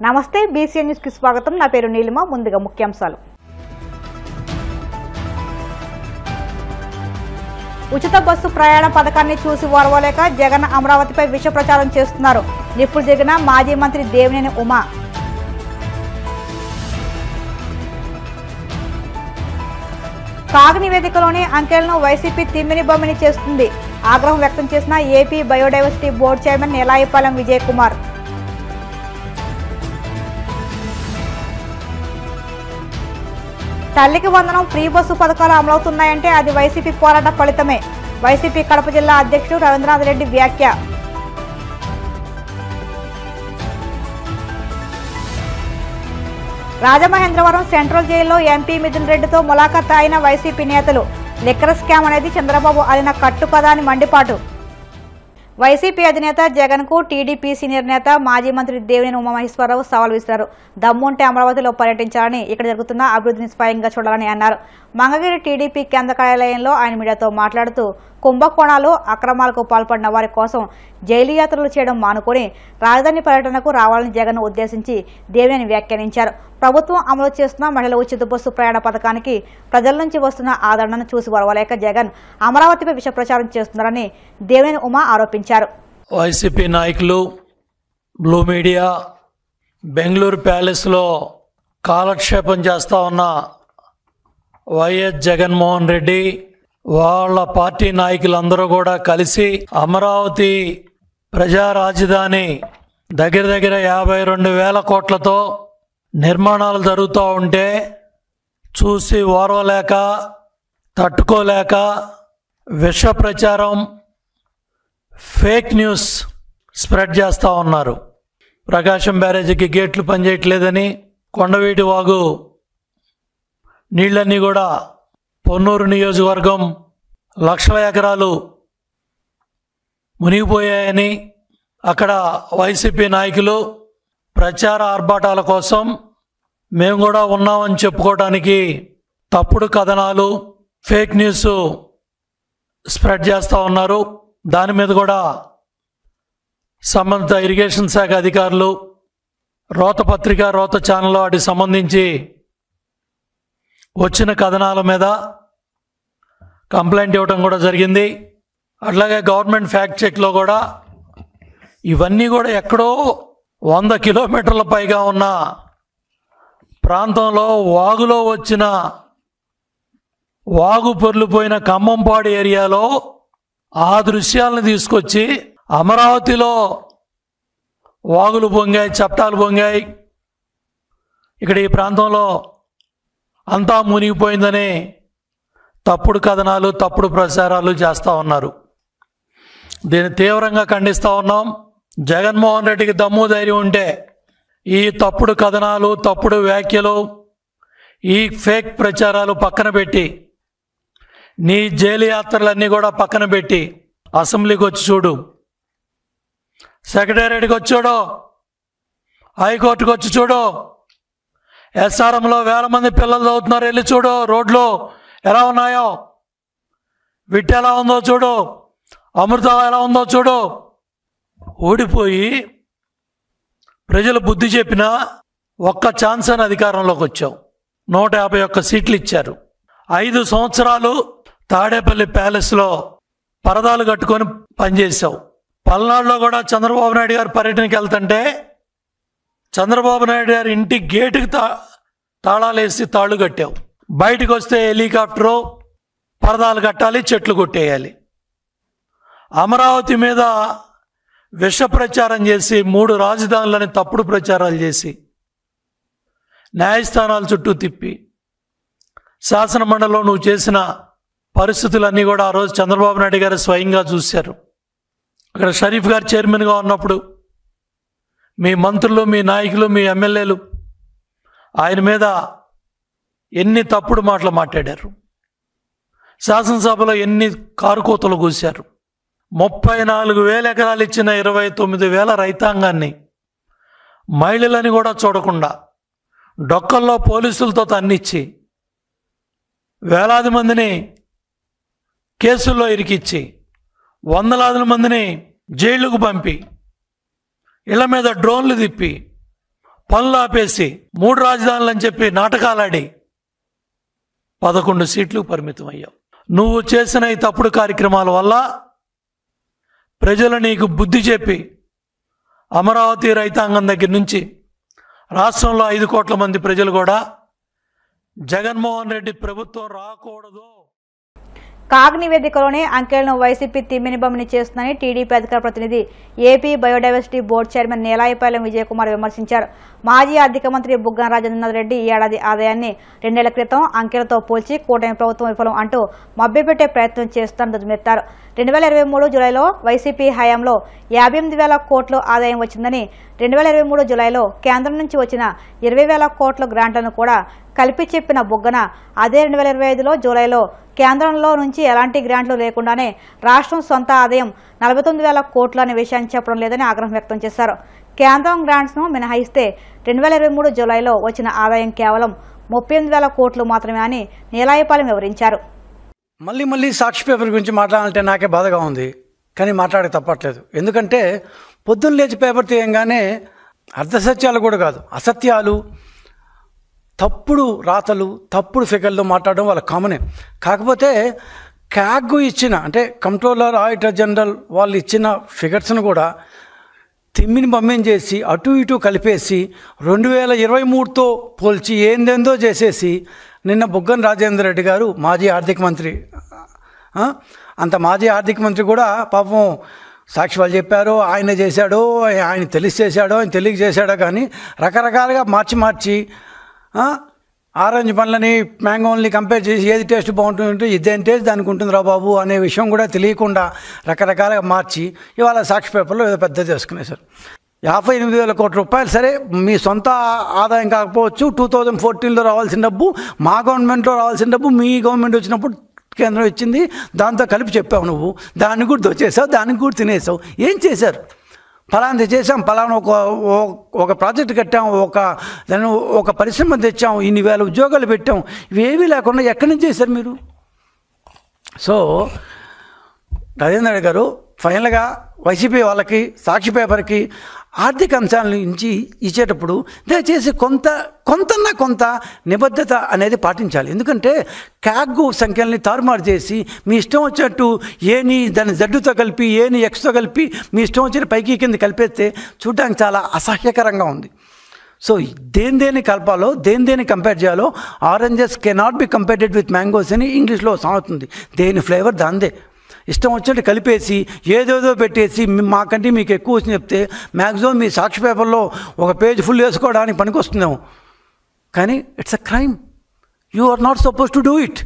నమస్తే BCN news కి స్వాగతం. నా పేరు నీలిమ. ముందుగా ముఖ్యాంశాలు. ఉచిత బస్సు ప్రయాణ పథకాన్ని చూసి ఓర్వలేక జగన్ అమరావతిపై విష ప్రచారం చేస్తున్నారు. నిప్పుడు జరిగిన మాజీ మంత్రి దేవినేని ఉమా. కాగ్ నివేదికలోని అంకెలను వైసీపీ తిమ్మిని బొమ్మిని చేస్తుంది. ఆగ్రహం వ్యక్తం చేసిన AP biodiversity board chairman Nelaipalem Vijay Kumar. తల్లికి వందనం ఫ్రీ బస్సు పథకాలు అమలవుతున్నాయంటే అది వైసీపీ పోరాట ఫలితమే. వైసీపీ కడప జిల్లా అధ్యక్షుడు రవీంద్రనాథ్ రెడ్డి వ్యాఖ్య. రాజమహేంద్రవరం సెంట్రల్ జైల్లో ఎంపీ మిథున్ రెడ్డితో ములాఖాత్ అయిన వైసీపీ నేతలు. లిక్కర్ స్కామ్ అనేది చంద్రబాబు అదిన కట్టు కదా అని మండిపాటు. వైసీపీ అధినేత జగన్ కు టీడీపీ సీనియర్ నేత మాజీ మంత్రి దేవినేని ఉమామహేశ్వరరావు సవాల్ విసిరారు. దమ్ముంటే అమరావతిలో పర్యటించాలని, ఇక్కడ జరుగుతున్న అభివృద్ధిని స్వయంగా చూడాలని అన్నారు. మంగళగిరి టీడీపీ కేంద్ర కార్యాలయంలో ఆయన మీడియాతో మాట్లాడుతూ కుంభకోణాలు, అక్రమాలకు పాల్పడిన వారి కోసం జైలు యాత్రలు చేయడం మానుకొని రాజధాని పర్యటనకు రావాలని జగన్ ఉద్దేశించి దేవినేని వ్యాఖ్యానించారు. ప్రభుత్వం అమలు చేస్తున్న మహిళల ఉచిత బస్సు ప్రయాణ పథకానికి ప్రజల నుంచి వస్తున్న ఆదరణను చూసి వరవలేక జగన్ అమరావతిపై విష ప్రచారం చేస్తున్నారని దేవినేని ఉమా ఆరోపించారు. వైసీపీ నాయకులు బ్లూ మీడియా బెంగళూరు ప్యాలెస్లో కాలక్షేపం చేస్తూ ఉన్న వైఎస్ జగన్మోహన్ రెడ్డి వాళ్ళ పార్టీ నాయకులందరూ కూడా కలిసి అమరావతి ప్రజా రాజధాని దగ్గర 52,000 కోట్లతో నిర్మాణాలు జరుగుతూ ఉంటే చూసి ఓర్వలేక తట్టుకోలేక విష ప్రచారం, ఫేక్ న్యూస్ స్ప్రెడ్ చేస్తూ ఉన్నారు. ప్రకాశం బ్యారేజీకి గేట్లు పనిచేయట్లేదని, కొండవీటి వాగు నీళ్ళన్నీ కూడా పొన్నూరు నియోజకవర్గం లక్షల ఎకరాలు మునిగిపోయాయని అక్కడ వైసీపీ నాయకులు ప్రచార ఆర్భాటాల కోసం మేము కూడా ఉన్నామని చెప్పుకోవడానికి తప్పుడు కథనాలు, ఫేక్ న్యూస్ స్ప్రెడ్ చేస్తూ ఉన్నారు. దాని మీద కూడా సంబంధిత ఇరిగేషన్ శాఖ అధికారులు రోత పత్రిక, రోత ఛానల్ వాటికి సంబంధించి వచ్చిన కథనాల మీద కంప్లైంట్ ఇవ్వడం కూడా జరిగింది. అట్లాగే గవర్నమెంట్ ఫ్యాక్ట్ చెక్లో కూడా ఇవన్నీ కూడా ఎక్కడో 100 కిలోమీటర్ల పైగా ఉన్న ప్రాంతంలో వాగులో వచ్చిన వాగు పొర్లిపోయిన ఖమ్మంపాడు ఏరియాలో ఆ దృశ్యాలను తీసుకొచ్చి అమరావతిలో వాగులు పొంగాయి, చప్టాలు పొంగాయి, ఇక్కడ ఈ ప్రాంతంలో అంతా మునిగిపోయిందని తప్పుడు కథనాలు, తప్పుడు ప్రచారాలు చేస్తూ ఉన్నారు. దీన్ని తీవ్రంగా ఖండిస్తూ ఉన్నాం. జగన్మోహన్ రెడ్డికి దమ్ము ధైర్యం ఉంటే ఈ తప్పుడు కథనాలు, తప్పుడు వ్యాఖ్యలు, ఈ ఫేక్ ప్రచారాలు పక్కన పెట్టి, నీ జైలు యాత్రలన్నీ కూడా పక్కన పెట్టి అసెంబ్లీకి వచ్చి చూడు, సెక్రటేరియట్కి వచ్చి చూడు, హైకోర్టుకు వచ్చి చూడు, ఎస్ఆర్ఎంలో 1000 మంది పిల్లలు చదువుతున్నారు, వెళ్ళి చూడు, రోడ్లు ఎలా ఉన్నాయో, విట్ ఎలా ఉందో చూడు, అమృత ఎలా ఉందో చూడు. ఓడిపోయి ప్రజలు బుద్ధి చెప్పినా ఒక్క ఛాన్స్ అని అధికారంలోకి వచ్చావు. 151 సీట్లు ఇచ్చారు. 5 సంవత్సరాలు తాడేపల్లి ప్యాలెస్లో పరదాలు కట్టుకొని పనిచేసావు. పల్నాడులో కూడా చంద్రబాబు నాయుడు గారు పర్యటనకి వెళ్తుంటే చంద్రబాబు నాయుడు గారి ఇంటి గేటుకి తాళాలేసి తాళ్ళు కట్టావు. బయటకు వస్తే హెలికాప్టరు, పరదాలు కట్టాలి, చెట్లు కొట్టేయాలి. అమరావతి మీద విష ప్రచారం చేసి 3 రాజధానులని తప్పుడు ప్రచారాలు చేసి న్యాయస్థానాల చుట్టూ తిప్పి శాసనమండలిలో నువ్వు చేసిన పరిస్థితులన్నీ కూడా ఆ రోజు చంద్రబాబు నాయుడు గారు స్వయంగా చూశారు. అక్కడ షరీఫ్ గారు చైర్మన్గా ఉన్నప్పుడు మీ మంత్రులు, మీ నాయకులు, మీ ఎమ్మెల్యేలు ఆయన మీద ఎన్ని తప్పుడు మాటలు మాట్లాడారు. శాసనసభలో ఎన్ని కారుకోతలు కూశారు. 34,000 ఎకరాలు ఇచ్చిన 29,000 రైతాంగాన్ని, మహిళలని కూడా చూడకుండా డొక్కల్లో పోలీసులతో తన్నిచ్చి వేలాది మందిని కేసుల్లో ఇరికిచ్చి వందలాది మందిని జైళ్లకు పంపి ఇళ్ల మీద డ్రోన్లు తిప్పి పనులు ఆపేసి 3 రాజధానులని చెప్పి నాటకాలాడి 11 సీట్లు పరిమితం అయ్యావు. నువ్వు చేసిన ఈ తప్పుడు కార్యక్రమాల వల్ల ప్రజలు నీకు బుద్ధి చెప్పి అమరావతి రైతాంగం దగ్గర నుంచి రాష్ట్రంలో 5 కోట్ల మంది ప్రజలు కూడా జగన్మోహన్ రెడ్డి ప్రభుత్వం రాకూడదు. కాగ్ నివేదికలోనే అంకెలను వైసీపీ తిమ్మినిబమ్మిని చేస్తుందని టీడీపీ అధికార ప్రతినిధి AP biodiversity board chairman Nelayapalem Vijayakumar విమర్శించారు. మాజీ ఆర్థిక మంత్రి బుగ్గన రాజేంద్రనాథ్ రెడ్డి ఈ ఏడాది ఆదాయాన్ని 2 నెలల క్రితం అంకెలతో పోల్చి కూటమి ప్రభుత్వం విఫలం అంటూ మభ్యపెట్టే ప్రయత్నం చేస్తారని దుమ్మెత్తారు. 2023 జూలైలో వైసీపీ హయాంలో 58,000 కోట్లు ఆదాయం వచ్చిందని, 2023 జూలైలో కేంద్రం నుంచి వచ్చిన 20,000 కోట్ల గ్రాంట్లను కూడా కలిపి చెప్పిన బుగ్గన అదే 2025లో జూలైలో కేంద్రంలో నుంచి ఎలాంటి గ్రాంట్లు లేకుండానే రాష్ట్రం సొంత ఆదాయం 49,000 కోట్లు అనే విషయాన్ని చెప్పడం లేదని ఆగ్రహం వ్యక్తం చేశారు. కేంద్రం గ్రాంట్స్ను మినహాయిస్తే 2023 జూలైలో వచ్చిన ఆదాయం కేవలం 38,000 కోట్లు మాత్రమే అని నీలాయపాలెం వివరించారు. మళ్ళీ సాక్షి పేపర్ గురించి మాట్లాడాలంటే నాకే బాధగా ఉంది, కానీ మాట్లాడక తప్పట్లేదు. ఎందుకంటే పొద్దున్న లేచి పేపర్ తీయంగానే అర్ధసత్యాలు కూడా కాదు, అసత్యాలు, తప్పుడు రాతలు, తప్పుడు ఫిగర్లు మాట్లాడడం వాళ్ళ కామనే. కాకపోతే క్యాగ్ ఇచ్చిన, అంటే కంట్రోలర్ ఆడిటర్ జనరల్ వాళ్ళు ఇచ్చిన ఫిగర్స్ను కూడా తిమ్మిని బమ్మిని చేసి అటు ఇటు కలిపేసి 2023తో పోల్చి ఏందేందో చేసేసి నిన్న బుగ్గన రాజేంద్ర రెడ్డి గారు మాజీ ఆర్థిక మంత్రి, అంత మాజీ ఆర్థిక మంత్రి కూడా పాపం సాక్షి వాళ్ళు చెప్పారో ఆయన చేశాడో, ఆయన తెలిసి చేశాడో, ఆయన తెలియక చేశాడో, కానీ రకరకాలుగా మార్చి ఆరెంజ్ పండ్లని మ్యాంగోల్ని కంపేర్ చేసి ఏది టేస్ట్ బాగుంటుందంటే ఇదేం టేస్ట్ దానికి ఉంటుందిరా బాబు అనే విషయం కూడా తెలియకుండా రకరకాలుగా మార్చి ఇవాళ సాక్షి పేపర్లో ఏదో పెద్ద చేసుకునేశారు. 58,000 కోట్ల రూపాయలు సరే మీ సొంత ఆదాయం కాకపోవచ్చు, 2014లో రావాల్సిన డబ్బు, మా గవర్నమెంట్లో రావాల్సిన డబ్బు మీ గవర్నమెంట్ వచ్చినప్పుడు కేంద్రం ఇచ్చింది, దాంతో కలిపి చెప్పావు. నువ్వు దాన్ని కూడా దోచేసావు, దానికి కూడా తినేసావు. ఏం చేశారు? ఫలాంటి చేసాం, ఫలానా ఒక ప్రాజెక్టు కట్టాం, ఒక పరిశ్రమ తెచ్చాం, ఇన్ని వేల ఉద్యోగాలు పెట్టాం, ఇవేవీ లేకుండా ఎక్కడి నుంచి చేశారు మీరు? సో రాజేంద్ర రెడ్డి గారు ఫైనల్గా వైసీపీ వాళ్ళకి, సాక్షి పేపర్కి ఆర్థిక అంశాల నుంచి ఇచ్చేటప్పుడు దయచేసి కొంత నిబద్ధత అనేది పాటించాలి. ఎందుకంటే క్యాగ్ సంఖ్యల్ని తారుమారు చేసి మీ ఇష్టం వచ్చినట్టు ఏని దాన్ని జడ్డుతో కలిపి, ఏని ఎక్స్తో కలిపి మీ ఇష్టం వచ్చిన పైకి కింద కలిపేస్తే చూడడానికి చాలా అసహ్యకరంగా ఉంది. సో దేని కలపాలో, దేని కంపేర్ చేయాలో, oranges cannot be compared with mangoes అని ఇంగ్లీష్లో సాగుతుంది. దేని ఫ్లేవర్ దాందే. ఇష్టం వచ్చినట్టు కలిపేసి ఏదేదో పెట్టేసి మాకంటే మీకు ఎక్కువ వచ్చి చెప్తే మ్యాక్సిమం మీ సాక్షి పేపర్లో ఒక పేజ్ ఫుల్ వేసుకోవడానికి పనికొస్తుందేమో, కానీ it's a crime. You are not suppose to do it.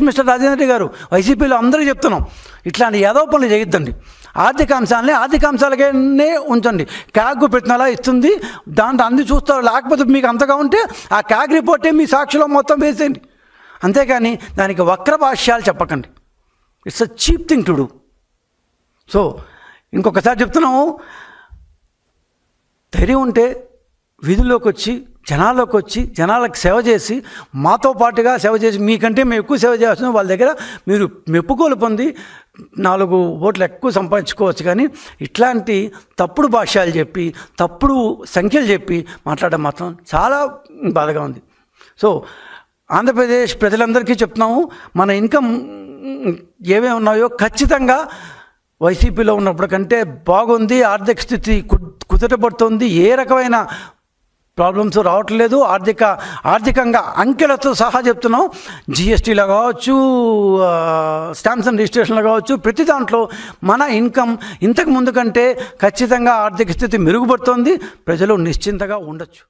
Mister Rajendra Reddy గారు, వైసీపీలో అందరికీ చెప్తున్నాం, ఇట్లాంటి ఏదో పనులు చేయొద్దండి. ఆర్థిక అంశాలకే ఉంచండి. క్యాగ్ పెట్టినలా ఇస్తుంది, దాంట్లో అన్ని చూస్తారు. లేకపోతే మీకు అంతగా ఉంటే ఆ క్యాగ్ రిపోర్టే మీ సాక్షిలో మొత్తం వేసేయండి. అంతేకాని దానికి వక్ర భాష్యాలు చెప్పకండి. It's a cheap thing to do. So ఇంకొకసారి చెప్తున్నాము, ధైర్యం ఉంటే వీధుల్లోకి వచ్చి జనాలకు సేవ చేసి, మాతో పాటుగా సేవ చేసి, మీకంటే మేము ఎక్కువ సేవ చేస్తున్నాం, వాళ్ళ దగ్గర మీరు మెప్పుకోలు పొంది 4 ఓట్లు ఎక్కువ సంపాదించుకోవచ్చు. కానీ ఇట్లాంటి తప్పుడు భాష్యాలు చెప్పి, తప్పుడు సంఖ్యలు చెప్పి మాట్లాడడం మాత్రం చాలా బాధగా ఉంది. సో ఆంధ్రప్రదేశ్ ప్రజలందరికీ చెప్తున్నాము, మన ఇన్కమ్ ఏమేమి ఉన్నాయో ఖచ్చితంగా వైసీపీలో ఉన్నప్పుడు కంటే బాగుంది. ఆర్థిక స్థితి కుదుటపడుతుంది. ఏ రకమైన ప్రాబ్లమ్స్ రావట్లేదు. ఆర్థికంగా అంకెలతో సహా చెప్తున్నాం. జిఎస్టీలో కావచ్చు, స్టాంప్స్ అండ్ రిజిస్ట్రేషన్లో కావచ్చు, ప్రతి దాంట్లో మన ఇన్కమ్ ఇంతకు ముందు కంటే ఖచ్చితంగా ఆర్థిక స్థితి మెరుగుపడుతుంది. ప్రజలు నిశ్చింతగా ఉండొచ్చు.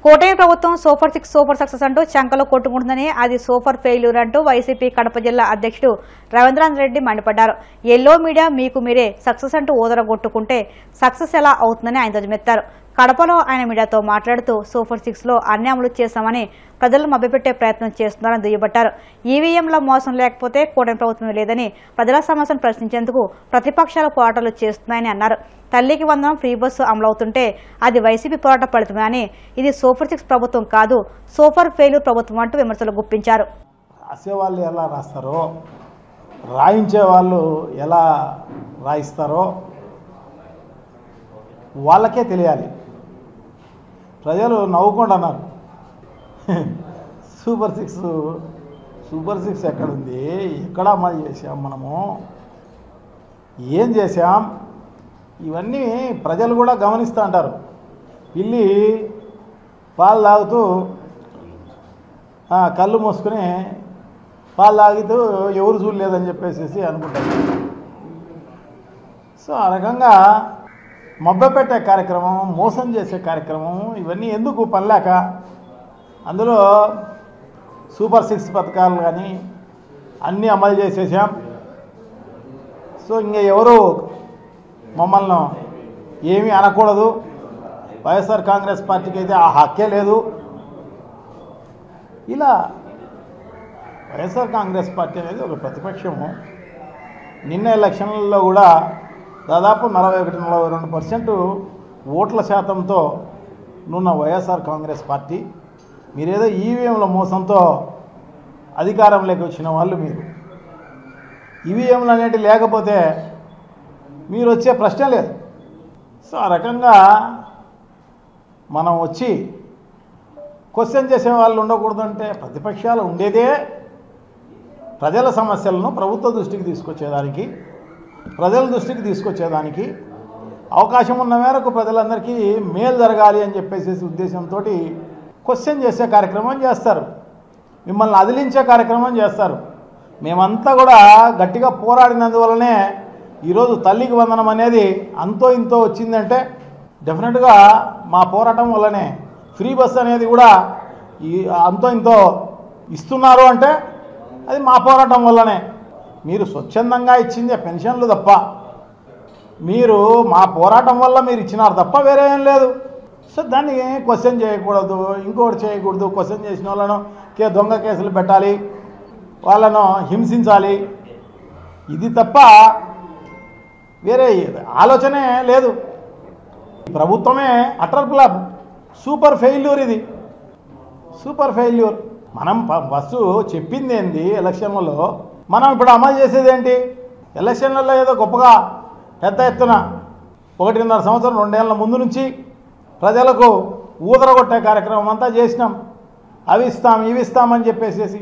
కూటమి ప్రభుత్వం సూపర్ 6 సూపర్ సక్సెస్ అంటూ చంకలో కొట్టుకుంటుందని, అది సూపర్ ఫెయిల్యూర్ అంటూ వైసీపీ కడప జిల్లా అధ్యక్షుడు రవీంద్రనాథ్ రెడ్డి మండిపడ్డారు. ఎల్లో మీడియా మీకు మీరే సక్సెస్ అంటూ ఊదరగొట్టుకుంటే సక్సెస్ ఎలా అవుతుందని ఆయన ధ్వజమెత్తారు. కడపలో ఆయన మీడియాతో మాట్లాడుతూ సూపర్ 6లో అన్ని అమలు చేశామని ప్రజలను మభ్యపెట్టే ప్రయత్నం చేస్తున్నారని దుయ్యబట్టారు. ఈవీఎంల మోసం లేకపోతే కూటమి ప్రభుత్వం లేదని, ప్రజల సమస్యను ప్రశ్నించేందుకు ప్రతిపక్షాలు పోరాటాలు చేస్తున్నాయని అన్నారు. తల్లికి వందనం ఫ్రీ బస్సు అమలవుతుంటే అది వైసీపీ పోరాట ఫలితమే అని, ఇది సూపర్ 6 ప్రభుత్వం కాదు, సూపర్ ఫెయిల్యూర్ ప్రభుత్వం అంటూ విమర్శలు గుప్పించారు. రాసేవాళ్ళు ఎలా రాస్తారో, రాయించే వాళ్ళు ఎలా రాయిస్తారో వాళ్ళకే తెలియాలి. ప్రజలు నవ్వుకుండా అన్నారు సూపర్ సిక్స్ ఎక్కడుంది, ఎక్కడ అమలు చేసాం, మనము ఏం చేసాం, ఇవన్నీ ప్రజలు కూడా గమనిస్తూ అంటారు. పిల్లి పాలు తాగుతూ కళ్ళు మూసుకుని పాలు తాగుతూ ఎవరు చూడలేదని చెప్పేసి అనుకుంటారు. సో ఆ రకంగా మభ్యపెట్టే కార్యక్రమం, మోసం చేసే కార్యక్రమం, ఇవన్నీ ఎందుకు పనిలేక అందులో సూపర్ 6 పథకాలు కానీ అన్నీ అమలు చేసేసాం. సో ఇంకా ఎవరు మమ్మల్ని ఏమీ అనకూడదు, వైఎస్ఆర్ కాంగ్రెస్ పార్టీకి అయితే ఆ హక్కే లేదు. ఇలా వైఎస్ఆర్ కాంగ్రెస్ పార్టీ అనేది ఒక ప్రతిపక్షము. నిన్న ఎలక్షన్లలో కూడా దాదాపు 41-42% ఓట్ల శాతంతో నున్న వైఎస్ఆర్ కాంగ్రెస్ పార్టీ. మీరేదో ఈవీఎంల మోసంతో అధికారంలోకి వచ్చిన వాళ్ళు మీరు. ఈవీఎంలు అనేవి లేకపోతే మీరు వచ్చే ప్రశ్న లేదు. సో ఆ రకంగా మనం వచ్చి క్వశ్చన్ చేసే వాళ్ళు ఉండకూడదంటే ప్రతిపక్షాలు ఉండేదే ప్రజల సమస్యలను ప్రభుత్వ దృష్టికి తీసుకొచ్చేదానికి, ప్రజల దృష్టికి తీసుకొచ్చేదానికి, అవకాశం ఉన్న మేరకు ప్రజలందరికీ మేలు జరగాలి అని చెప్పేసి ఉద్దేశంతో క్వశ్చన్ చేసే కార్యక్రమం చేస్తారు, మిమ్మల్ని అదిలించే కార్యక్రమం చేస్తారు. మేమంతా కూడా గట్టిగా పోరాడినందువల్లనే ఈరోజు తల్లికి వందనం అనేది అంతో ఇంతో వచ్చిందంటే డెఫినెట్గా మా పోరాటం వల్లనే. ఫ్రీ బస్ అనేది కూడా అంతో ఇంతో ఇస్తున్నారు అంటే అది మా పోరాటం వల్లనే. మీరు స్వచ్ఛందంగా ఇచ్చిందే పెన్షన్లు తప్ప, మీరు మా పోరాటం వల్ల మీరు ఇచ్చినారు తప్ప వేరే ఏం లేదు. సో దాన్ని క్వశ్చన్ చేయకూడదు, ఇంకోటి చేయకూడదు. క్వశ్చన్ చేసిన వాళ్ళను దొంగ కేసులు పెట్టాలి, వాళ్ళను హింసించాలి, ఇది తప్ప వేరే ఆలోచనే లేదు. ప్రభుత్వమే అటర్ ఫ్లాప్, సూపర్ ఫెయిల్యూర్. ఇది సూపర్ ఫెయిల్యూర్. మనం బస్సు చెప్పింది ఏంది ఎలక్షన్లలో, మనం ఇప్పుడు అమలు చేసేది ఏంటి? ఎలక్షన్లలో ఏదో గొప్పగా పెద్ద ఎత్తున 1.5 సంవత్సరం 2 ఏళ్ల ముందు నుంచి ప్రజలకు ఊదరగొట్టే కార్యక్రమం అంతా చేసినాం. అవి ఇస్తాం ఇవి ఇస్తామని చెప్పేసి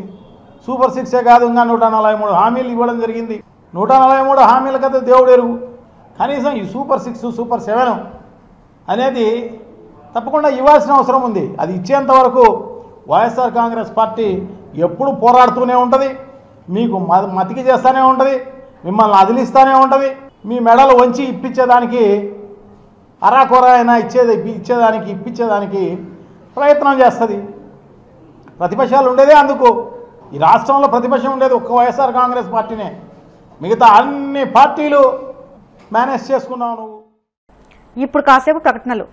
సూపర్ 6 కాదు, ఇంకా 143 హామీలు ఇవ్వడం జరిగింది. 143 హామీల కదా దేవుడు ఎరుగు. కనీసం ఈ సూపర్ 6 సూపర్ 7 అనేది తప్పకుండా ఇవ్వాల్సిన అవసరం ఉంది. అది ఇచ్చేంత వరకు వైఎస్ఆర్ కాంగ్రెస్ పార్టీ ఎప్పుడు పోరాడుతూనే ఉంటుంది, మీకు మతికి చేస్తూనే ఉంటుంది, మిమ్మల్ని అదిలిస్తూనే ఉంటుంది. మీ మెడలు వంచి ఇప్పించేదానికి అరాకొర అయినా ఇప్పించేదానికి ప్రయత్నం చేస్తుంది. ప్రతిపక్షాలు ఉండేదే అందుకు. ఈ రాష్ట్రంలో ప్రతిపక్షం ఉండేది ఒక్క వైఎస్ఆర్ కాంగ్రెస్ పార్టీనే. మిగతా అన్ని పార్టీలు మేనేజ్ చేసుకున్నావు నువ్వు. ఇప్పుడు కాసేపు ప్రకటనలు.